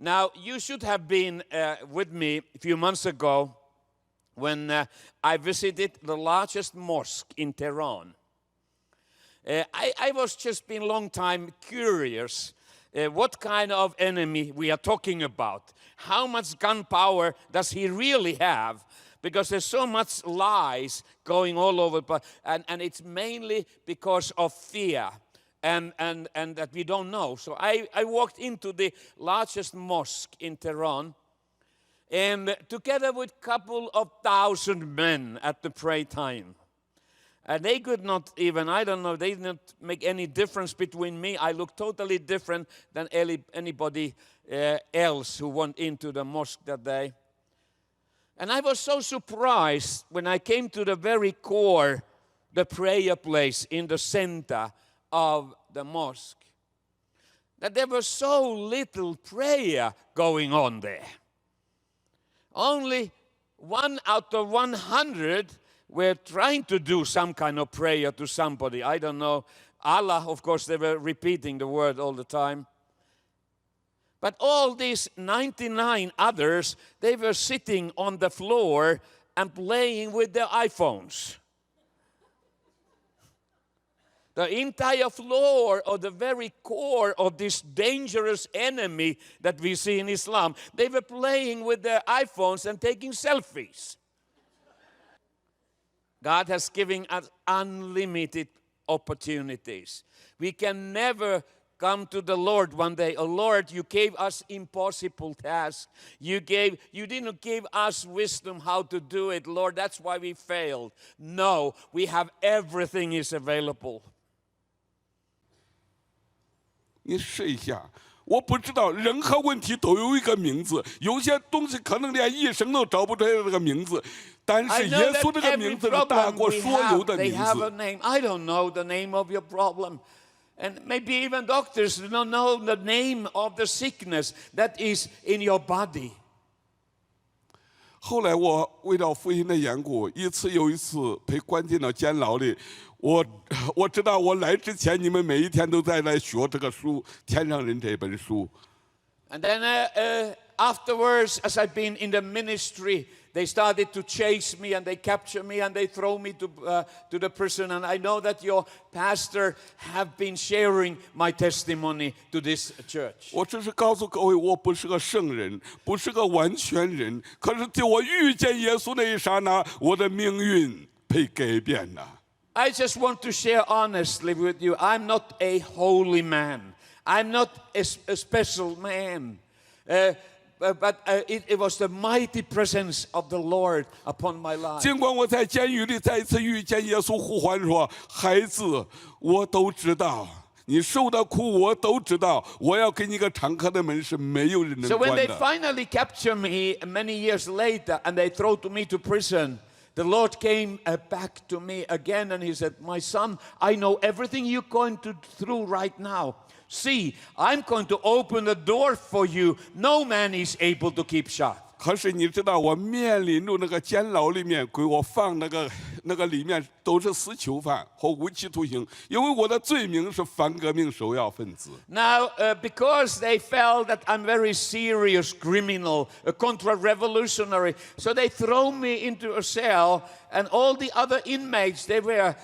Now, you should have been with me a few months ago when I visited the largest mosque in Tehran. I was just been a long time curious what kind of enemy we are talking about. How much gunpowder does he really have? Because there's so much lies going all over, and it's mainly because of fear and that we don't know. So I walked into the largest mosque in Tehran, and together with a couple of thousand men at the prayer time. And they could not even, I don't know, they didn't make any difference between me. I looked totally different than anybody else who went into the mosque that day. And I was so surprised when I came to the very core, the prayer place in the center of the mosque, that there was so little prayer going on there. Only 1 out of 100 were trying to do some kind of prayer to somebody. I don't know. Allah, of course, they were repeating the word all the time. But all these 99 others, they were sitting on the floor and playing with their iPhones. The entire floor, or the very core of this dangerous enemy that we see in Islam, they were playing with their iPhones and taking selfies. God has given us unlimited opportunities. We can never come to the Lord one day. Oh Lord, you gave us impossible tasks. You didn't give us wisdom how to do it. Lord, that's why we failed. No, we have everything is available. 你试一下，我不知道，任何问题都有一个名字，有些东西可能连医生都找不出来这个名字，但是耶稣这个名字是大过所有的名 they have a 字。 name. I don't know the name of your problem. And maybe even doctors don't know the name of the sickness that is in your body. 后来我为了福音的缘故，一次又一次被关进了监牢里。我知道我来之前，你们每一天都在来学这个书《天上人》这本书。 And then afterwards, as I've been in the ministry, they started to chase me and they capture me and they throw me to the prison. And I know that your pastor have been sharing my testimony to this church. 我只是告诉各位，我不是个圣人，不是个完全人。可是在我遇见耶稣那一刹那，我的命运被改变了。 I just want to share honestly with you. I'm not a holy man. I'm not a special man. But it was the mighty presence of the Lord upon my life. 尽管我在监狱里再一次遇见耶稣呼唤说：“孩子，我都知道，你受的苦我都知道，我要给你个敞开的门，是没有人能 So when 关 they 的。” finally captured me many years later and they threw me to prison, the Lord came back to me again and he said, "My son, I know everything you're going through right now. See, I'm going to open the door for you. No man is able to keep shut." 可是你知道，我面临着那个监牢里面，给我放那个里面都是死囚犯和无期徒刑，因为我的罪名是反革命首要分子。 Now, because they felt that I'm very serious criminal, a contra-revolutionary, so they throw me into a cell, and all the other inmates, they were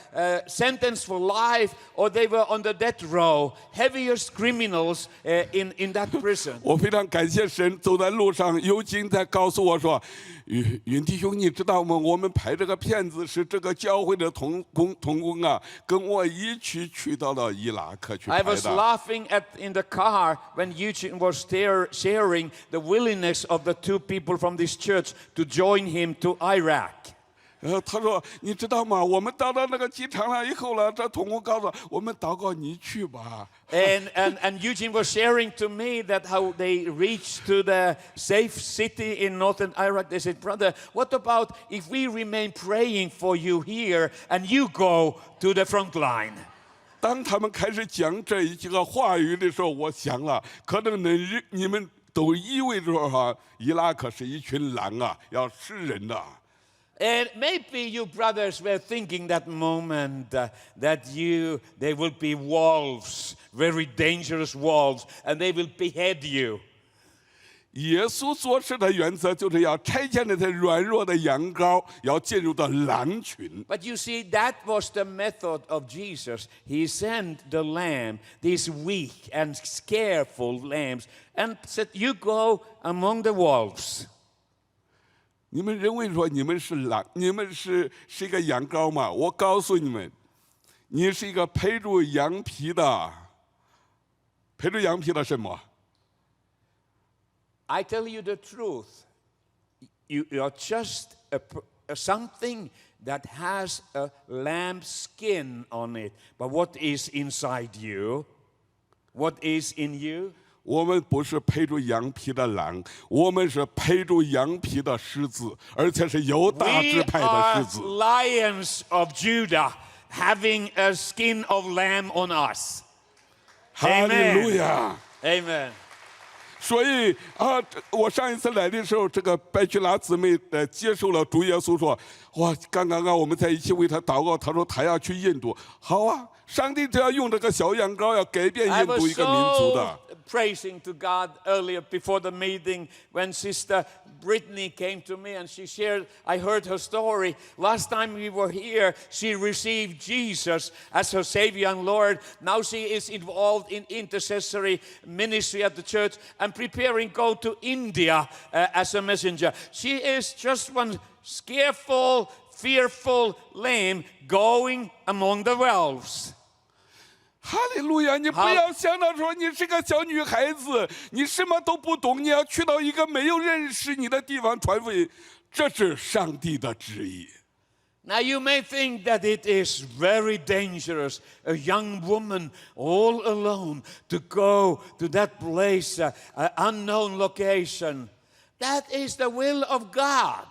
sentenced for life, or they were on the death row, heaviest criminals in that prison. 我非常感谢神，走在路上，有金在告诉我说：“云弟兄，你知道吗？我们拍这个片子是这个教会的同工啊，跟我一起去到了伊拉克去 I 拍 was 的。” laughing in the car when Eugene was there sharing the willingness of the two people from this church to join him to Iraq. 他说：“你知道吗？我们到了那个机场了以后了，这同工告诉我们祷告，你去吧。” And Eugene was sharing to me that how they reached to the safe city in northern Iraq. They said, "Brother, what about if we remain praying for you here and you go to the front line?" 当他们开始讲这几个话语的时候，我想了，可能你们都以为说哈，伊拉克是一群狼啊，要吃人的。 And maybe you brothers were thinking that moment that they will be wolves, very dangerous wolves, and they will behead you. 耶稣做事的原则就是要差遣那些软弱的羊羔，要进入到狼群。 But you see, that was the method of Jesus. He sent the lamb, these weak and scareful lambs, and said, "You go among the wolves." 你们认为说你们是狼，你们是一个羊羔吗？我告诉你们，你是一个配着羊皮的，配着羊皮的什么？ I tell you the truth. You're just something that has a lamb skin on it. But what is inside you? What is in you? 我们不是配着羊皮的狼，我们是配着羊皮的狮子，而且是犹大 We 支派的 are 狮子。 lions of Judah, having a skin of lamb on us. 哈利路亚！ Amen. 所以啊，我上一次来的时候，这个白曲拉姊妹接受了主耶稣说，哇，刚刚我们在一起为他祷告，他说他要去印度。好啊，上帝只要用这个小羊羔，要改变 I 印度 was 一个民族的。 so praising to God earlier before the meeting when Sister Brittany came to me and she shared, I heard her story. Last time we were here, she received Jesus as her Savior and Lord. Now she is involved in intercessory ministry at the church and preparing to go to India as a messenger. She is just one scareful, fearful lamb going among the wolves. 哈利路亚！你不要想到说你是个小女孩子，你什么都不懂，你要去到一个没有认识你的地方传福音，这是上帝的旨意。 Now you may think that it is very dangerous, a young woman all alone to go to that place, an unknown location. That is the will of God.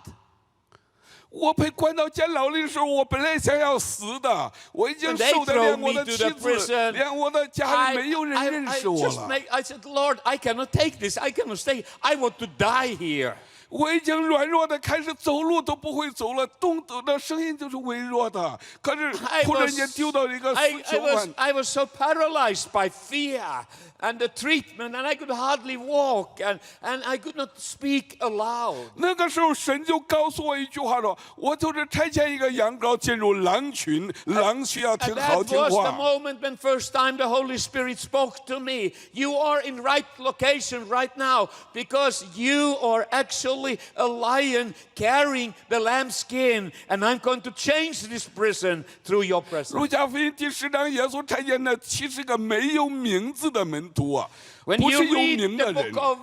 我被关到监牢里的时候，我本来想要死的，我已经 When they 受得 throw 连 me 我的 to 妻 the 子， prison, 连我的家人没有人认识我了。 I said, Lord, I cannot take this. I cannot stay. I want to die here. 我已经软弱的开始走路都不会走了，动的声音就是微弱的。可是 I 突然 was, 间丢到一个死囚犯， I was so paralyzed by fear and the treatment, and I could hardly walk, and I could not speak aloud. 那个时候神就告诉我一句话说：“我就是差遣一个羊羔进入狼群，狼需要 And 听好 that 听 was the 话。” moment when first time the Holy Spirit spoke to me. You are in right location right now because you are actually a lion carrying the lamb skin, and I'm going to change this prison through your presence. 路加福音第10章，耶稣差遣了70个没有名字的门徒啊， When 不 you 是有 read 名 the 的人 book。of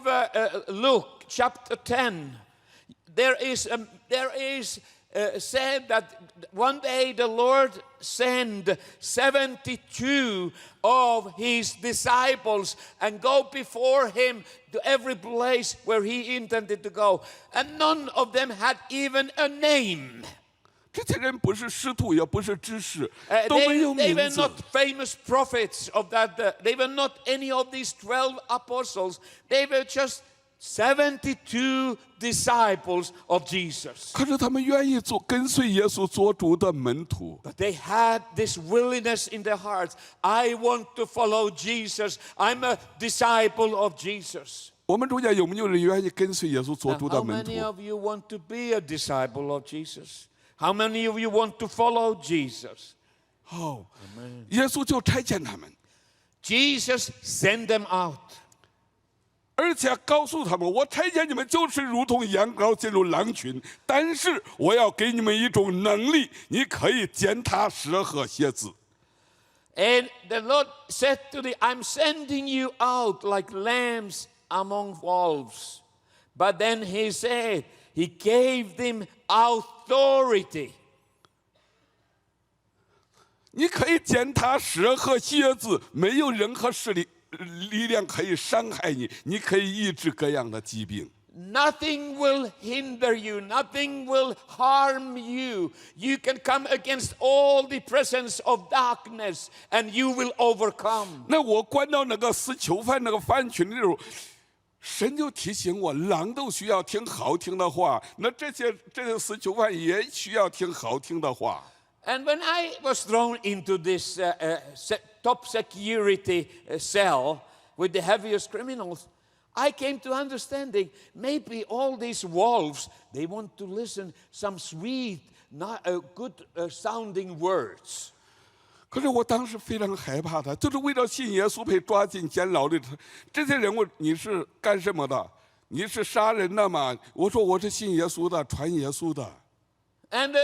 Luke, chapter 10, there is said that one day the Lord sent 72 of his disciples and go before him to every place where he intended to go. And none of them had even a name. 这些人不是师徒，也不是知识，都没 They, 有 they 名 were 字。 not famous prophets of that. They were not any of these 12 apostles. They were just 72 disciples of Jesus. 可是他们愿意跟随耶稣做主的门徒。 But they had this willingness in their hearts. I want to follow Jesus. I'm a disciple of Jesus. 我们中间有没有人愿意跟随耶稣做 Now, 主 how 的门徒？ many of you want to be a disciple of Jesus? How many of you want to follow Jesus? 好，耶稣就差遣他们， Jesus sent them out. 而且告诉他们：“我差遣你们，就是如同羊羔进入狼群，但是我要给你们一种能力，你可以践踏蛇和蝎子。” And the Lord said to them, I'm sending you out like lambs among wolves. But then he said, he gave them authority. 你可以践踏蛇和蝎子，没有任何力量可以伤害你，你可以医治各样的疾病。 Nothing will hinder you. Nothing will harm you. You can come against all the presence of darkness and you will overcome. 那我关到那个死囚犯那个犯群的时候，神就提醒我，狼都需要听好听的话，那这些死囚犯也需要听好听的话。 And when I was thrown into this top security cell with the heaviest criminals, I came to understanding maybe all these wolves, they want to listen some sweet, not good sounding words. 可是我当时非常害怕的，就是为了信耶稣被抓进监牢里。这些人问你是干什么的？你是杀人的吗？我说我是信耶稣的，传耶稣的。And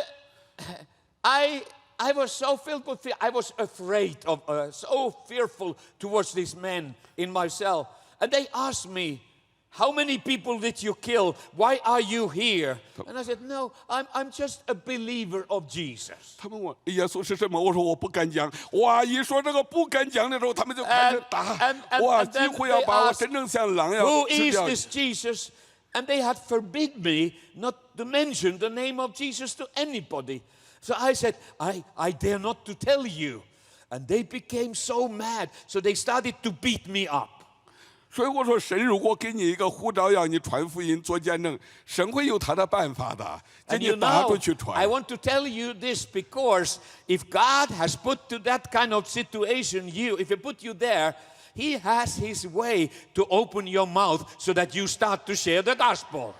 I was so filled with fear. I was afraid of, so fearful towards these men in my cell. And they asked me, how many people did you kill? Why are you here? And I said, no, I'm just a believer of Jesus. 他们问耶稣是什么？我说我不敢讲。哇，一说这个不敢讲的时候，他们就开始打。哇，几乎要把我真正像狼要 Who 吃 is 掉。 this Jesus? And they had forbid me not to mention the name of Jesus to anybody. So I said, I dare not to tell you. And they became so mad. So they started to beat me up. 所以我说，神如果给你一个护照，要你传福音、做见证，神会有他的办法的，给 And 你 you 打 know, 出去传。 I want to tell you this because if God has put to that kind of situation if He put you there, He has His way to open your mouth so that you start to share the gospel.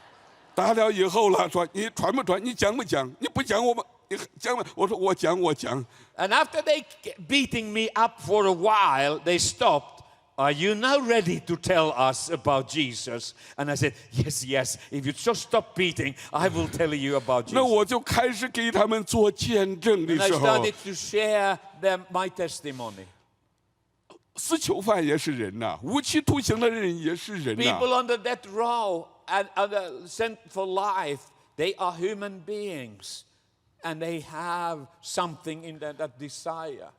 打了以后了，说你传不传？你讲不讲？你不讲我们，你讲吗？我说我讲，我讲。 And after they beating me up for a while, they stopped. Are you now ready to tell us about Jesus? And I said, yes, yes. If you just stop beating, I will tell you about 那 Jesus. 我就开始给他们做见证的 And I 时候， started to share my testimony. 死囚犯也是人呐，无期徒刑的人也是人呐。 People on the death row and sent for life, they are human beings. And they have something in them, that desire.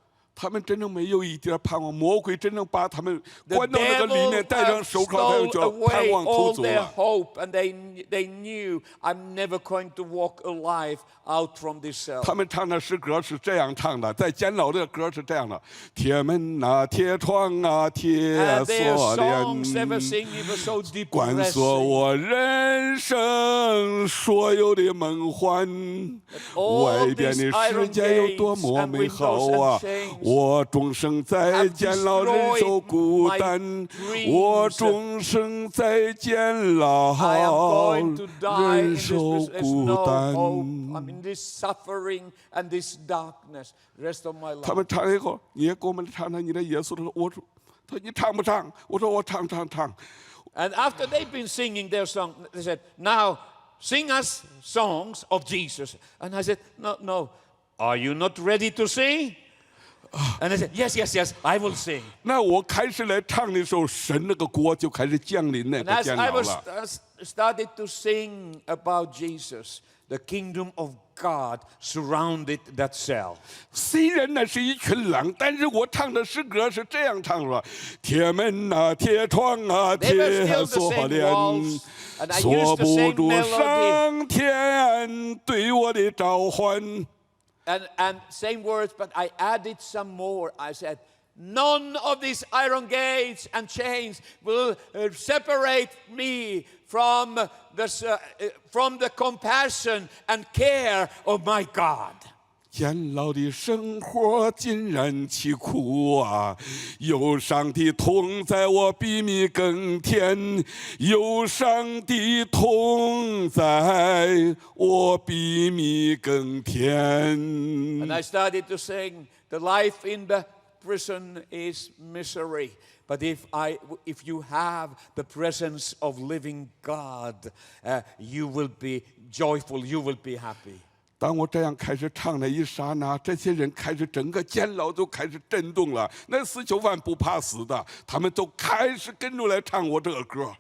他们真正没有一点盼望，魔鬼真正把他们 The 关到那个里 devil 面，戴上手铐，他们 stole 就盼 away 望偷 all 走 their 了。 hope, and they knew I'm never going to walk alive out from this cell. 他们唱的诗歌是这样唱的，在监牢的歌是这样的：铁门啊，铁窗啊，铁 And their 锁 songs they 链 were，singing it was so 关锁 depressing. 我人生所有的梦幻。 All 外边 these 的 iron 世界有多 gates 么 and 美好 windows 啊 and！chains 我终生在监牢忍受孤 destroyed 单 my，dreams 我终生在监牢 I am going to die in 忍 this 受 prison. There's 孤 no hope. 单。 I'm in this suffering and this darkness the rest of my 他 life. 们唱以后，你也给我们唱唱你的耶稣的时候，我说，他说你唱不唱？我说我唱。 And after they've been singing their song, they said, now sing us songs of Jesus. And I said, no. Are you not ready to sing? And I said, yes, I will sing. 那我开始来唱的时候，神那个国就开始降临那 And 个 as 监 I 牢 was 了。 started to sing about Jesus, the kingdom of God surrounded that cell. 虽然那是一群狼，但是我唱的诗歌是这样唱了：铁门啊，铁窗啊， They were 铁 still the 锁 same 链 walls, and I 锁 used the 不 same 住 melody. 上天对我的召唤。 And same words, but I added some more. I said, none of these iron gates and chains will separate me from the compassion and care of my God. 监牢的生活竟然凄苦啊！有上帝同在，我比蜜更甜；有上帝同在，我比蜜更甜。 And I started to sing, the life in the prison is misery. But if you have the presence of living God, you will be joyful, you will be happy. 当我这样开始唱的一刹那，这些人开始整个监牢都开始震动了。那死囚犯不怕死的，他们都开始跟着来唱我这个歌。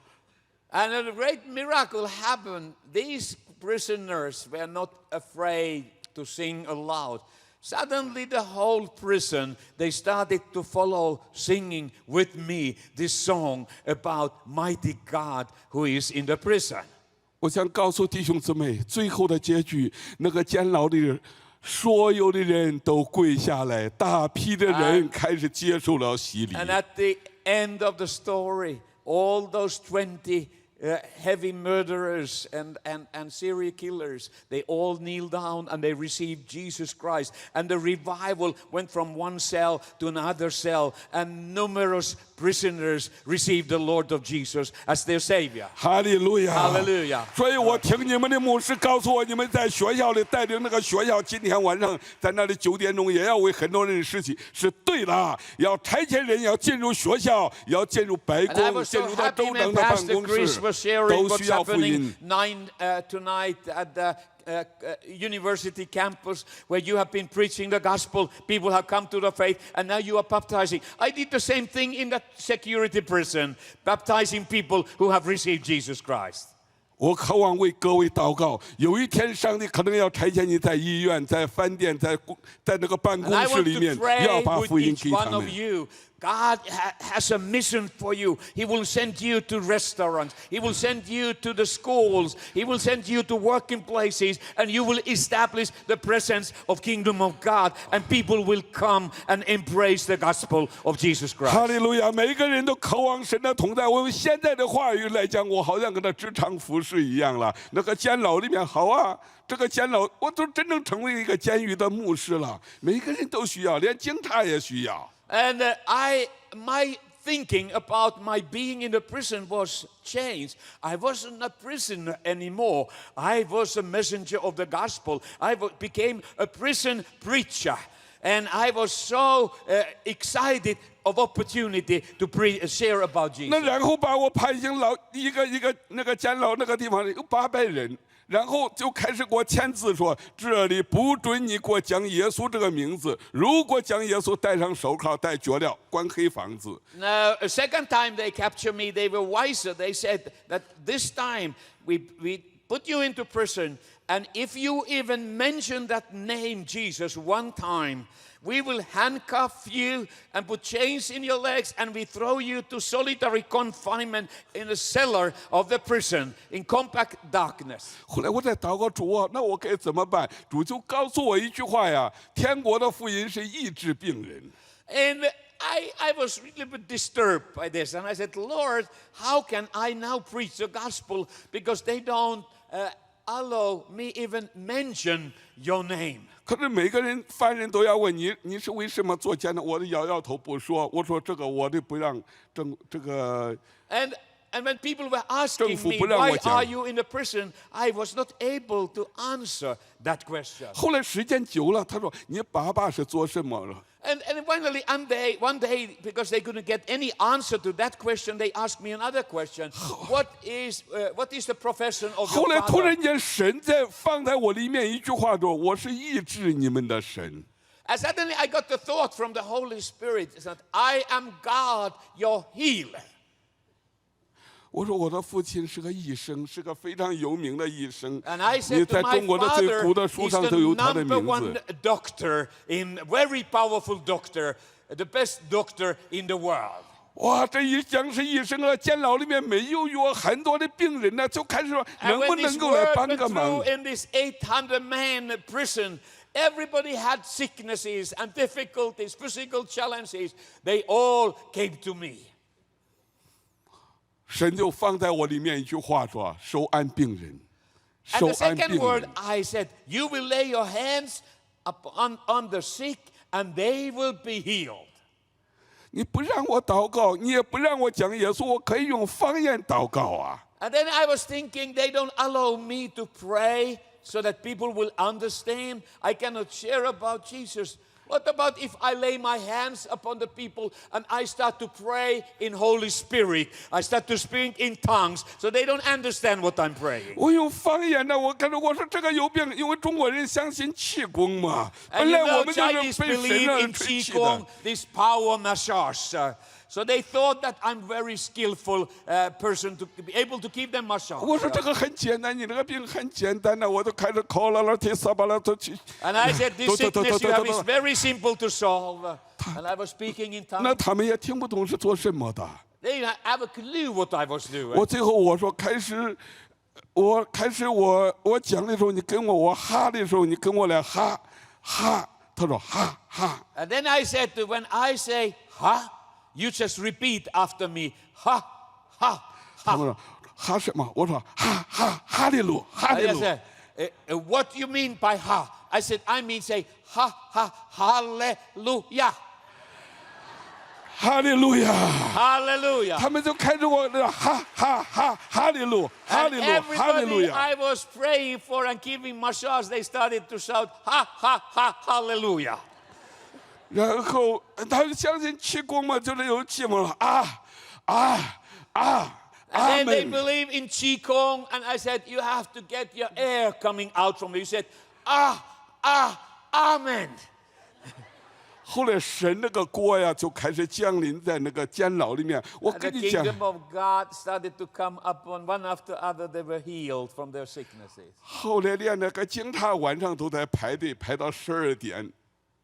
And a great miracle happened. These prisoners were not afraid to sing aloud. Suddenly the whole prison, they started to follow singing with me this song about mighty God who is in the prison. 我想告诉弟兄姊妹，最后的结局，那个监牢里所有的人都跪下来，大批的人开始接受了洗礼。 And at the end of the story, all those 20 heavy murderers and serial killers, they all kneel down and they receive Jesus Christ. And the revival went from one cell to another cell, and numerous prisoners received the Lord of Jesus as their Savior. 哈利路亚， Hallelujah. 所以我听你们的牧师告诉我，你们在学校里带领那个学校，今天晚上在那里9点钟也要为很多人实习，是对的。要差遣人要进入学校，要进入白 And I 宫， was 进 so 入到 happy 州 when 长的办 Pastor 公 Chris 室， was sharing 都 what's 需要福 happening 音。 tonight at the university campus where you have been preaching the gospel. People have come to the faith, and now you are baptizing. I did the same thing in that security prison, baptizing people who have received Jesus Christ. 我渴望为各位祷告。有一天，上帝可能要差遣你在医院、在饭店、在那个办 And 公 I 室 want 里 to 面， pray 要把 with 福音 each 给他 one of 们。 you. God has a mission for you. He will send you to restaurants. He will send you to the schools. He will send you to working places, and you will establish the presence of Kingdom of God, and people will come and embrace the gospel of Jesus 哈 Christ. 利路亚！每个人都渴望神的同在。我们现在的话语来讲，我好像跟他职场服侍一样了。那个监牢里面好啊，这个监牢我都真正成为一个监狱的牧师了。每个人都需要，连警察也需要。 And my thinking about my being in the prison was changed. I wasn't a prisoner anymore. I was a messenger of the gospel. I became a prison preacher. And I was so excited of opportunity to share about 那 Jesus. 然后把我派进一个那个监牢那个地方有800人。 然后就开始给我签字说，这里不准你给我讲耶稣这个名字。如果讲耶稣，戴上手铐，戴脚镣，关黑房子。 Now, a second time they captured me, they were wiser. They said that this time we put you into prison, and if you even mention that name, Jesus, one time, we will handcuff you and put chains in your legs, and we throw you to solitary confinement in the cellar of the prison in compact darkness. 后来我在祷告主啊，那我该怎么办？主就告诉我一句话呀：天国的福音是医治病人。 And I was really a bit disturbed by this. And I said, Lord, how can I now preach the gospel? Because they don't allow me even mention your name. 可是每个人犯人都要问你，你是为什么做监的？我的摇头不说，我说这个我的不让这个。 And when people were asking 政府 me, 不让我 why 讲。 are you in the prison? I was not able to answer that question. 后来时间久了，他说你爸爸是做什么了？ And finally, one day, because they couldn't get any answer to that question, they asked me another question. What is the profession of 后 your 来突 father? 然间，神放在我里面一句话说：“我是医治你们的神。” And suddenly I got the thought from the Holy Spirit that I am God, your healer. 我说我的父亲是个医生，是个非常有名的医生。 And I 你 said 在 to my 中国的最 father, 古的书 he's 上 the 都有他的 number 名 one 字。 doctor, very powerful doctor, the best doctor in the world. 哇，这一讲是医生啊，监牢里面没有药，很多的病人呢，就开始说 And 能不 when 能 this 够来 word 帮 went 个忙 through？in this 800-man prison, everybody had sicknesses and difficulties, physical challenges. They all came to me. 神就放在我里面一句话说：收安病人， And 收 the 安 second 病 word, 人。 I said, you will lay your hands on the sick, and they will be healed. 你不让我祷告，你也不让我讲耶稣，我可以用方言祷告啊。 And then I was thinking, they don't allow me to pray so that people will understand. I cannot share about Jesus. What about if I lay my hands upon the people and I start to pray in Holy Spirit? I start to speak in tongues so they don't understand what I'm praying. 我用方言呢，我看着我说这个有病，因为中国人相信气功嘛， And 本 you 来我 know, 们就是 Chinese 被神 believe 让 in 吹气 Qigong, 的。 this power massage. So they thought that I'm very skillful person to be able to keep them massage. 我说这个很简单，你这个病很简单的，我都开始考了提撒巴了都去。 And I said, this sickness you have is very simple to solve. And I was speaking in 那 tongues. 他们也听不懂是做什么的。 They didn't have a clue what I was doing. 我最后我说我讲的时候，你跟我哈的时候，你跟我来哈哈。他说哈哈。 And then I said, when I say, ha, you just repeat after me, ha, ha, 他们 ha. 说哈什么？我说哈利路，哈 I 利 just 路。 said, what do you mean by ha? I said, I mean say hallelujah. 哈利路亚！ Hallelujah. 他们就开着我的哈利路，哈 And 利路，哈利路 everybody 亚！ I was praying for and giving massage, they started to shout, hallelujah. 然后他们相信气功嘛，就是有气嘛了阿 And then they 门。 believe in Qigong, and I said, you have to get your air coming out from you. He said, amen. 后来神那个锅呀，就开始降临在那个监牢里面。我 And 跟 the 你讲， kingdom of God started to come upon one after other. They were healed from their sicknesses. 后来连那个警察晚上都在排队，排到12点。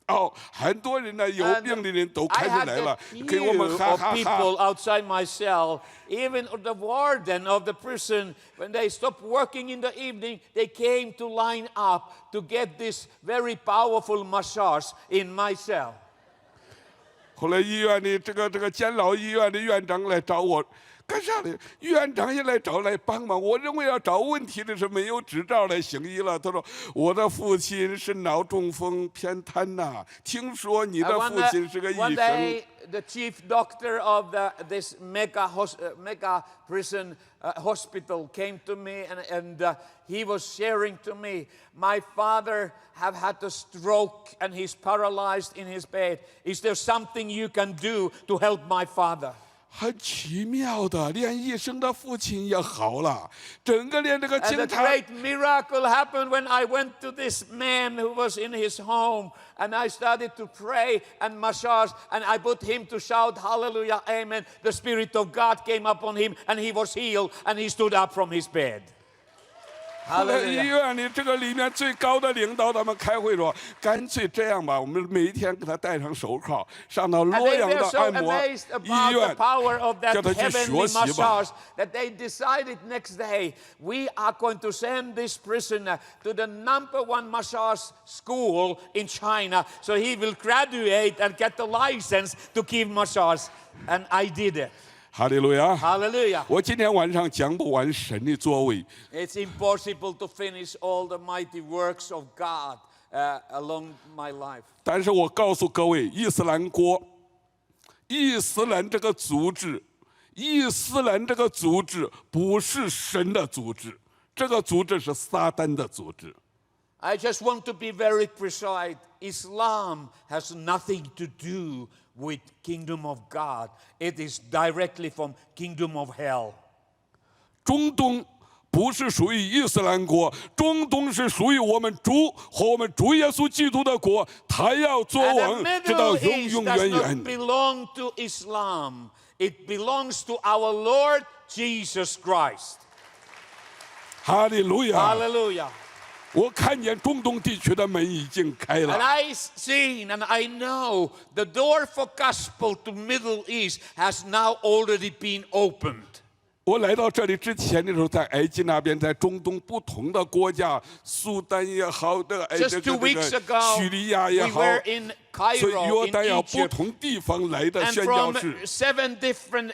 哦，很多人呢，有 And 病的人都 I 开始 had 来了 a，给我们 queue 哈 of 哈哈。 people outside my cell. Even the warden of the prison, when they stopped working in the evening, they came to line up to get this very powerful massage in my cell. 后来医院的这个监牢医院的院长来找我，干啥的？院长也来帮忙。我认为要找问题的是没有执照来行医了。他说我的父亲是脑中风偏瘫呐，听说你的 And 父亲是个医 one 生。 day, the chief doctor of this mega prison hospital came to me, and he was sharing to me, my father have had a stroke and he's paralyzed in his bed. Is there something you can do to help my father? 很奇妙的，连医生的父亲也好了，整个连这个 And the 警察。 great miracle happened when I went to this man who was in his home, and I started to pray and massage, and I put him to shout hallelujah, amen. The Spirit of God came upon him, and he was healed, and he stood up from his bed. 后来医 Hallelujah. 院里这个里面最高的领导，他们开会说，干脆这样吧，我们每一天给他戴上手铐，上到 And 洛 they 阳 were 的 so 按摩 amazed 医 about the 院， power of 叫 that 他去 heavenly 学习吧。 massage that they decided next day we are going to send this prisoner to the #1 massage school in China so he will graduate and get the license to give massage. And I did it. 哈利路亚！ Hallelujah. 我今天晚上讲不完神的作为， It's impossible to finish all the mighty works of God along my life. 但是我告诉各位，伊斯兰国、伊斯兰这个组织，伊斯兰这个组织不是神的组织，这个组织是撒旦的组织。 I just want to be very precise. Islam has nothing to do with kingdom of God. It is directly from kingdom of hell. 中东不是属于伊斯兰国，中东是属于我们主和我们主耶稣基督的国，他要做 And 王， the 直到 Middle 永 East 永 does 远 not 远。 belong to Islam. It belongs to our Lord Jesus Christ. 哈利路亚！ Hallelujah. 我看见中东地区的门已经开 And 了。 I seen and I know the door for gospel to Middle East has now already been opened. 我来到这里之前的时候，在埃及那边，在中东不同的国家，苏丹也好的， Just 2 weeks ago, 叙利亚也 we 好， were in 所以 Cairo, 约旦要 in 不 Egypt, 同地方来的 and 宣教 from 士。 7 different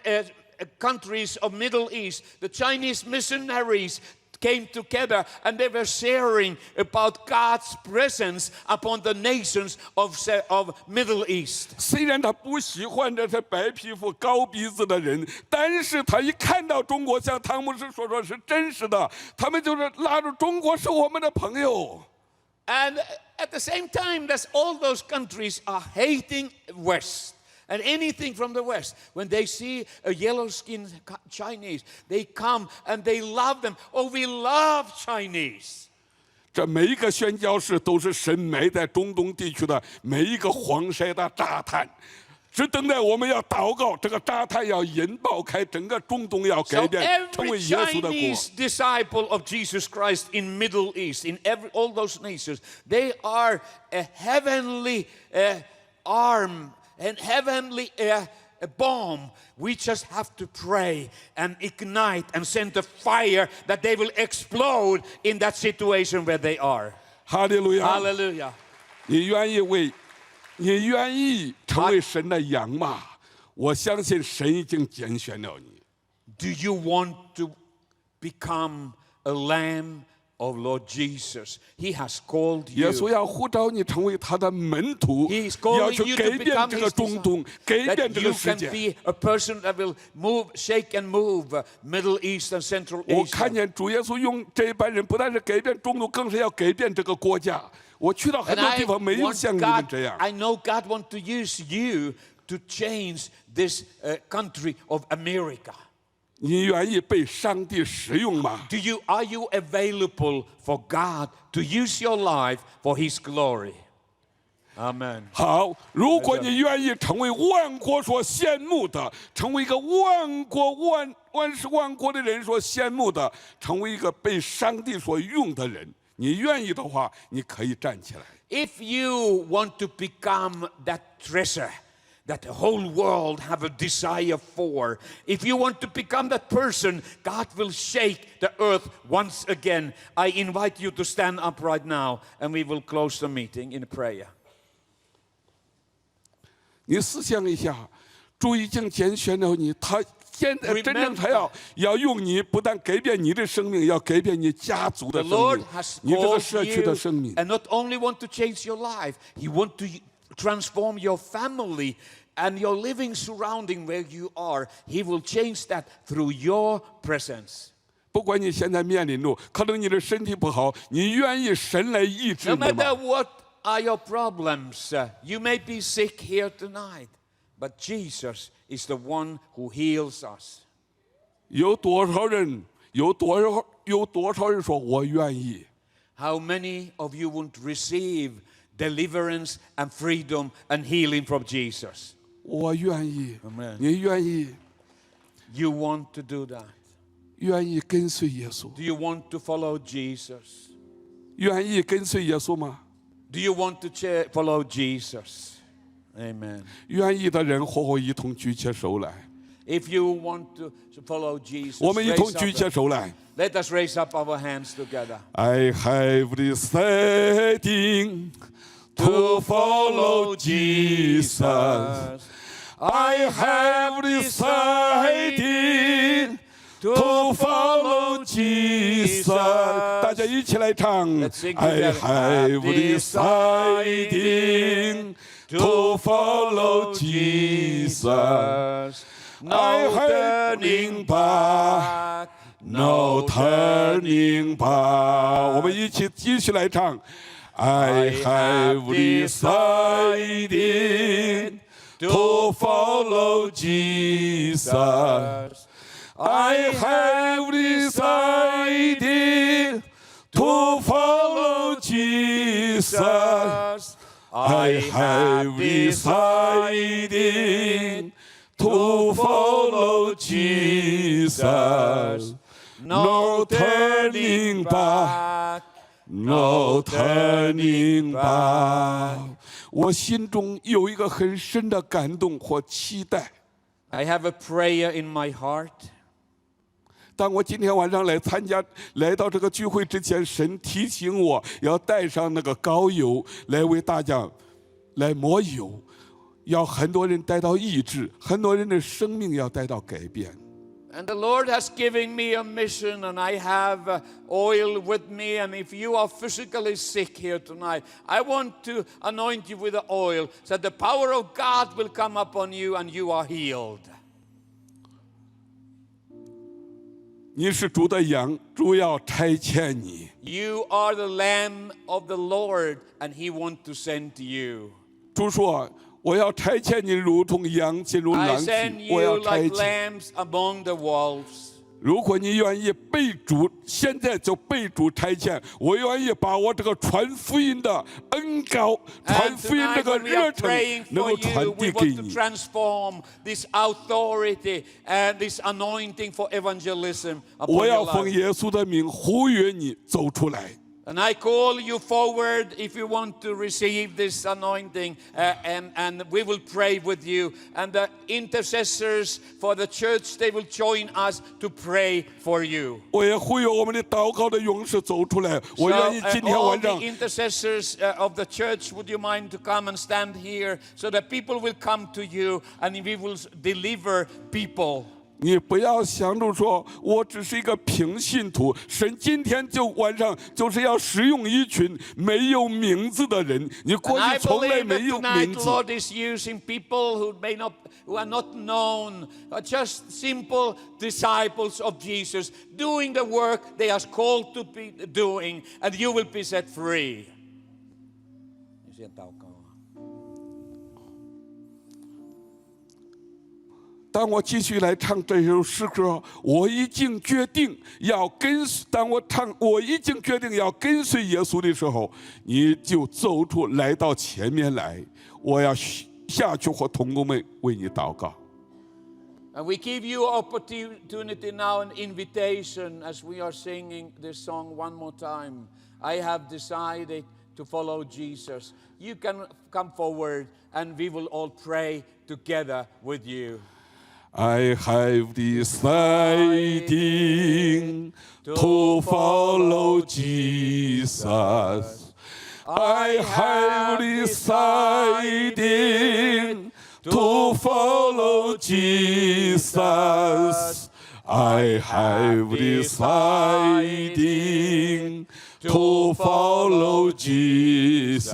countries of Middle East, the Chinese missionaries came together and they were sharing about God's presence upon the nations of Middle East. 虽然他不喜欢这些白皮肤、高鼻子的人，但是他一看到中国，像汤姆斯说是真实的，他们就是拉着中国是我们的朋友。 And at the same time, that's all those countries are hating West. And anything from the West, when they see a yellow-skinned Chinese, they come and they love them. Oh, we love Chinese. 这每一个宣教士都是神埋在中东地区的每一个黄筛的炸弹，只等待我们要祷告，这个炸弹要引爆开，整个中东要改 So 变，成为 every 耶稣的国。 Chinese disciple of Jesus Christ in Middle East, in all those nations, they are a heavenly arm and heavenly bomb. We just have to pray and ignite and send the fire that they will explode in that situation where they are. 哈利路亚！ Hallelujah. 你愿意成为神的羊吗？我相信神已经拣选了你。 Do you want to become a lamb of Lord Jesus. He has called 耶 you. 稣要呼召你成为他的门徒， He is 你要 calling 去 you 改 to 变 become 这个 His 中东， disciple. 改变 That 这个 you 世 can 界。 be a person that will move, shake and move Middle East and Central 我看 Asia. 见主耶稣用这一班人，不但是改变中东，更是要改变这个国家。我去到很 And 多 I 地方，没有 want 像你们 God, 这样。 I know God wants to use you to change this country of America. 你愿意被上帝使用吗？ Are you available for God to use your life for His glory? Amen. 好，如果你愿意成为万国所羡慕的，成为一个万国万世万国的人所羡慕的，成为一个被上帝所用的人，你愿意的话，你可以站起来。 If you want to become that treasure that the whole world have a desire for, if you want to become that person, God will shake the earth once again. I invite you to stand up right now and we will close the meeting in prayer. 你思想一下，主已经拣选了你，他现在真正他要用你，不但改变你的生命，要改变你家族的 The 生 Lord 命， has 你这个 called 社区的 you 生命。 and not only want to change your life, He want to transform your family and your living surrounding where you are. He will change that through your presence. 不管你现在面临着，可能你的身体不好，你愿意神来医治 No 你 matter 吗？ what are your problems, you may be sick here tonight, but Jesus is the one who heals us. 有多少人？有多少人说我愿意？ How many of you want to receive deliverance and freedom and healing from Jesus? 我愿意 Amen.。你愿意？ You want to do that? 愿意跟随耶稣？ Do you want to follow Jesus? 愿意跟随耶稣吗？ Do you want to follow Jesus? Amen. 愿意的人和我一同举起手来， If you want to follow Jesus, 我们一同 raise 举 up 起手来。 let us raise up our hands together. I have decided to follow Jesus. I have decided to follow Jesus. 大家一起来唱。 Let's sing I together. have decided to follow Jesus. No I have turning back. back. No turning back. 我们一起继续来唱。I have decided to follow Jesus. I have decided to follow Jesus. I have decided to follow Jesus. No turning back, no turning back. 我心中有一个很深的感动或期待。 I have a prayer in my heart. 当我今天晚上来到这个聚会之前，神提醒我要带上那个膏油来为大家来抹油，要很多人带到医治，很多人的生命要带到改变。 And the Lord has given me a mission, and I have oil with me. And if you are physically sick here tonight, I want to anoint you with the oil so that the power of God will come upon you and you are healed. 你是主的羊，主要差遣你。 You are the Lamb of the Lord, and He wants to send you. 主说：“我要差遣你，如同羊进入 I 狼 send 群。我要 you 差 like 遣。 lambs among the wolves. 如果你愿意被主，现在就被主差遣。我愿意把我这个传福音的恩膏、传 And 福音这 tonight 个 when we 热 are 忱 praying 能 for 够传 you, 递 we 给 want to 你。 transform this authority and this anointing for evangelism 我 upon 要 your 奉 life. 耶稣的名呼吁你走出来。 And I call you forward if you want to receive this anointing, and we will pray with you. And the intercessors for the church, they will join us to pray for you. 我也呼吁我们的祷告的勇士走出来。我 So, 愿意今天 all 晚 the 上， intercessors of the church, would you mind to come and stand here so that people will come to you and we will deliver people. 你不要想着说我只是一个平信徒，神今天就晚上就是要使用一群没有名字的人，你过 And 去 I 从来 believe 没 that 有 tonight 名 the 字。 Lord is using people who are not known, but just simple disciples of Jesus, doing the work they are called to be doing, and you will be set free. 你先祷告。当我继续来唱这首诗歌，我已经决定要跟随。当我已经决定要跟随耶稣的时候，你就走出来到前面来，我要下去和同工们为你祷告。 And we give you opportunity now, an invitation, as we are singing this song one more time. I have decided to follow Jesus. You can come forward and we will all pray together with you. I have decided to follow Jesus. I have decided to follow Jesus. I have decided to follow Jesus.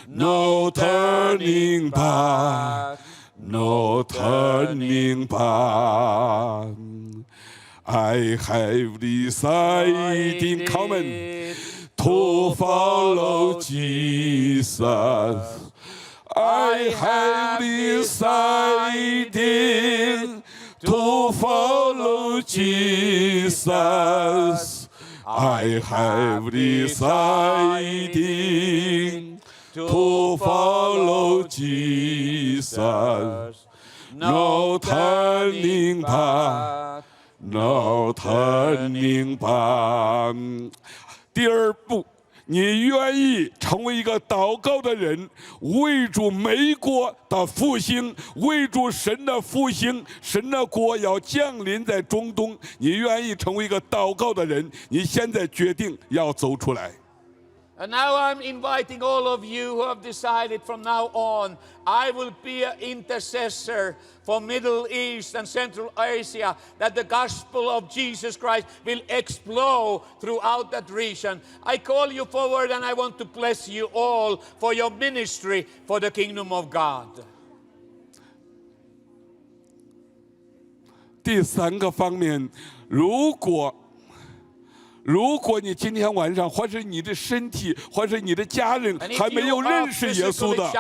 No turning back. No turning back. I have decided, come on, to follow Jesus. I have decided to follow Jesus. I have decided to follow Jesus. No turning back, no turning back. 第二步，你愿意成为一个祷告的人，为主美国的复兴，为主神的复兴，神的国要降临在中东。你愿意成为一个祷告的人，你现在决定要走出来。 And now I'm inviting all of you who have decided from now on, I will be an intercessor for Middle East and Central Asia, that the gospel of Jesus Christ will explode throughout that region. I call you forward and I want to bless you all for your ministry for the kingdom of God. 第三个方面，如果你今天晚上，或是你的身体，或是你的家人还没有认识耶稣的，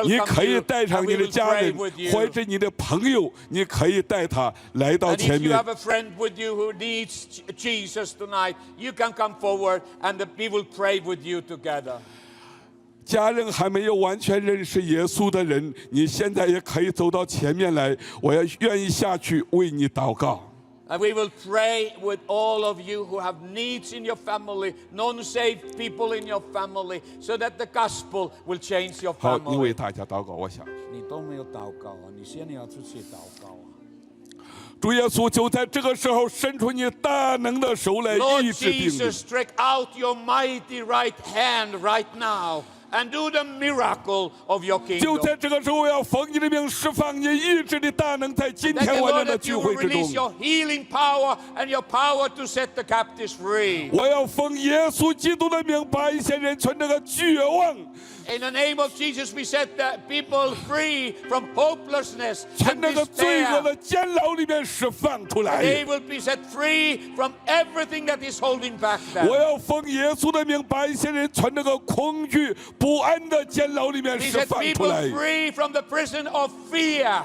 你可以带上你的家人，或者你的朋友，你可以带他来到前面。 家人还没有完全认识耶稣的人，你现在也可以走到前面来，我要愿意下去为你祷告。 And we will pray with all of you who have needs in your family, non-saved people in your family, so that the gospel will change your 好，你为 family. 大家祷告，我想。你都没有祷告啊，你现在要出去祷告啊。主耶稣就在这个时候伸出你大能的手来 Lord 医治病人。 Jesus, stretch out your mighty right hand right now and do the miracle of your 就 kingdom. 在这个时候，我要奉你的命释放你医治的大能，在今 Thank 天 you, 晚 Lord, 上的 that 聚 you 会 will 之 release 中。 your healing power and your power to set the captives free. 我要奉耶稣基督的命，把一些人从这个绝望、 In the name of Jesus, we set the people free from hopelessness 从 and 那个罪恶 despair. 的监牢里面释放出 They 来。 will be set free from everything that is holding back 我 them. 要奉耶稣的命，把一些人从那个恐惧、不安的监牢里面 We 释 set 放出 people 来。 free from the prison of fear.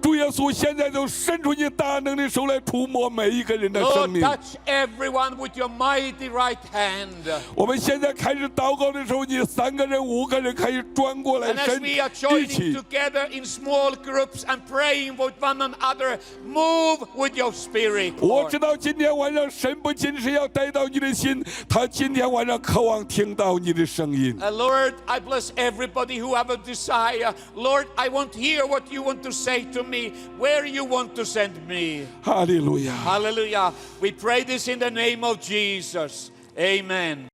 主耶稣现在就伸出你大能的手来触摸每一个人的生 Lord, 命。 touch everyone with your mighty right hand. 我们现在开始祷告的时候，你3个人、5个人可以转过来， And as 神 we are 一 joining 起。 together in small groups and praying with one another, move with your spirit. 我 Lord. 知道今天晚上神不仅是要带到你的心，他今天晚上渴望听到你的声音。 Lord, I bless everybody who have a desire. Lord, I want to hear what you want to say to me, where you want to send me. 哈利路亚。 Hallelujah. We pray this in the name of Jesus. Amen.